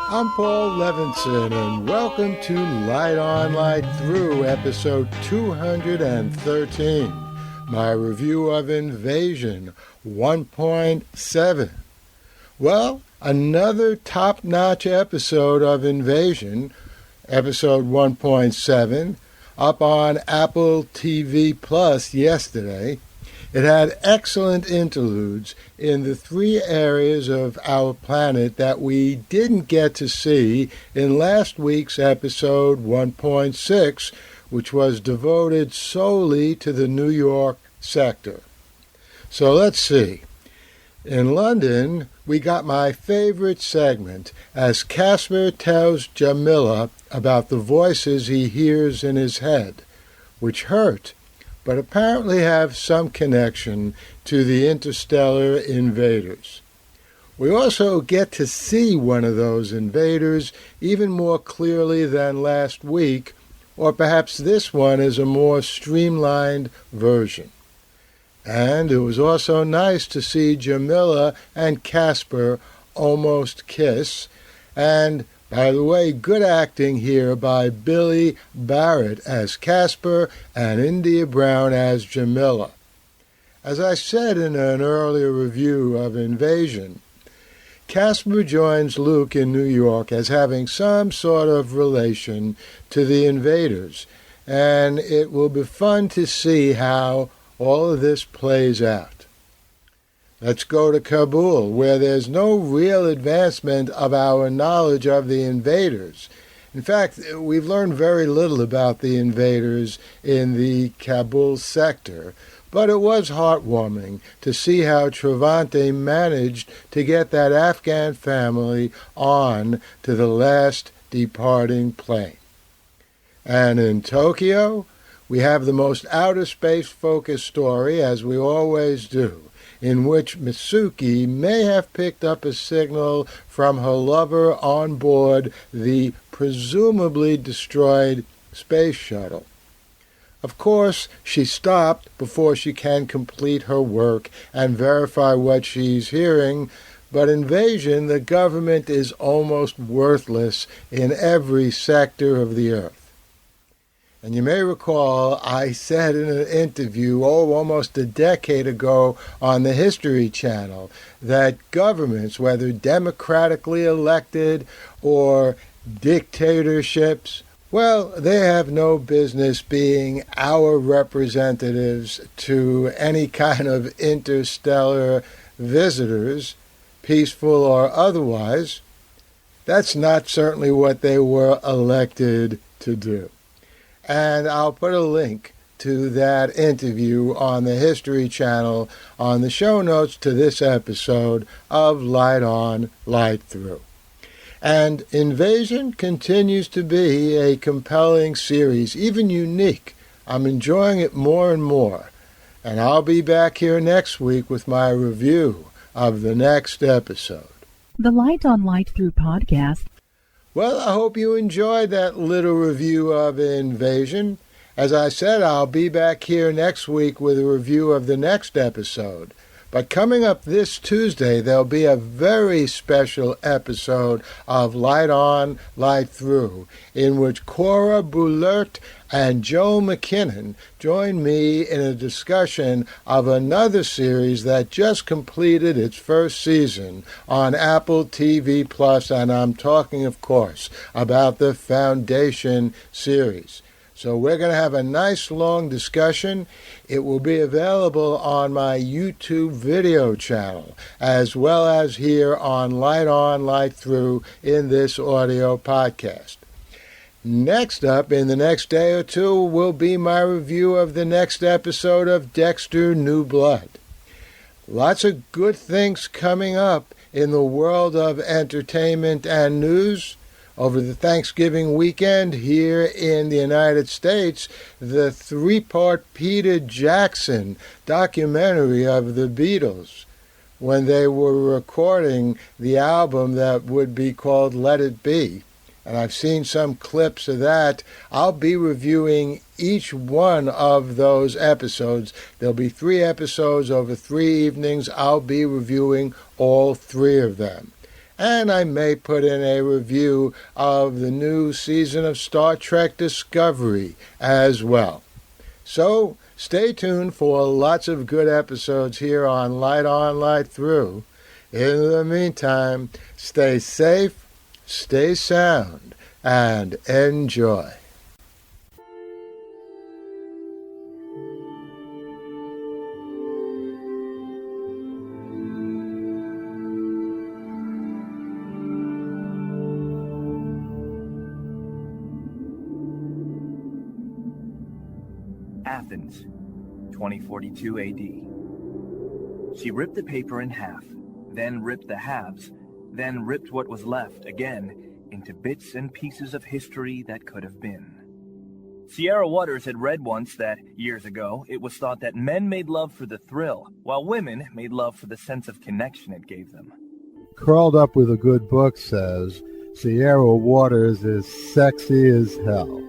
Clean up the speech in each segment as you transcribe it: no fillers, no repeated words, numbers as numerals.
I'm Paul Levinson, and welcome to Light On, Light Through, episode 213, my review of Invasion 1.7. Well, another top-notch episode of Invasion, episode 1.7, up on Apple TV Plus yesterday. It had excellent interludes in the three areas of our planet that we didn't get to see in last week's episode 1.6, which was devoted solely to the New York sector. So let's see. In London, we got my favorite segment as Casper tells Jamila about the voices he hears in his head, which hurt, but apparently have some connection to the interstellar invaders. We also get to see one of those invaders even more clearly than last week, or perhaps this one is a more streamlined version. And it was also nice to see Jamila and Casper almost kiss, and by the way, good acting here by Billy Barrett as Casper and India Brown as Jamila. As I said in an earlier review of Invasion, Casper joins Luke in New York as having some sort of relation to the invaders, and it will be fun to see how all of this plays out. Let's go to Kabul, where there's no real advancement of our knowledge of the invaders. In fact, we've learned very little about the invaders in the Kabul sector, but it was heartwarming to see how Travante managed to get that Afghan family on to the last departing plane. And in Tokyo, we have the most outer space-focused story, as we always do, in which Mitsuki may have picked up a signal from her lover on board the presumably destroyed space shuttle. Of course, she stopped before she can complete her work and verify what she's hearing, but Invasion, the government is almost worthless in every sector of the Earth. And you may recall I said in an interview, almost a decade ago on the History Channel, that governments, whether democratically elected or dictatorships, well, they have no business being our representatives to any kind of interstellar visitors, peaceful or otherwise. That's not certainly what they were elected to do. And I'll put a link to that interview on the History Channel on the show notes to this episode of Light On, Light Through. And Invasion continues to be a compelling series, even unique. I'm enjoying it more and more. And I'll be back here next week with my review of the next episode. The Light On, Light Through podcast. Well, I hope you enjoyed that little review of Invasion. As I said, I'll be back here next week with a review of the next episode. But coming up this Tuesday, there'll be a very special episode of Light On, Light Through, in which Cora Boulert and Joe McKinnon join me in a discussion of another series that just completed its first season on Apple TV Plus, and I'm talking, of course, about the Foundation series. So we're going to have a nice long discussion. It will be available on my YouTube video channel, as well as here on Light On, Light Through in this audio podcast. Next up, in the next day or two, will be my review of the next episode of Dexter New Blood. Lots of good things coming up in the world of entertainment and news. Over the Thanksgiving weekend here in the United States, the three-part Peter Jackson documentary of the Beatles, when they were recording the album that would be called Let It Be. And I've seen some clips of that. I'll be reviewing each one of those episodes. There'll be 3 episodes over 3 evenings. I'll be reviewing all 3 of them. and I may put in a review of the new season of Star Trek Discovery as well. So stay tuned for lots of good episodes here on Light On, Light Through. In the meantime, stay safe, stay sound, and enjoy. Athens, 2042 AD. She ripped the paper in half, then ripped the halves, then ripped what was left again into bits and pieces of history that could have been. Sierra Waters had read once that, years ago, it was thought that men made love for the thrill, while women made love for the sense of connection it gave them. Curled Up with a Good Book says, Sierra Waters is sexy as hell.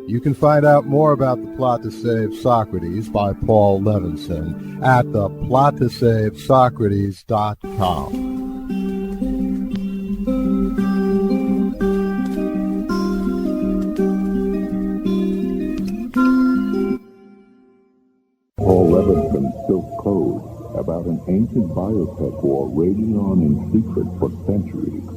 You can find out more about The Plot to Save Socrates by Paul Levinson at theplottoSaveSocrates.com. Paul Levinson spilled code about an ancient biotech war raging on in secret for centuries.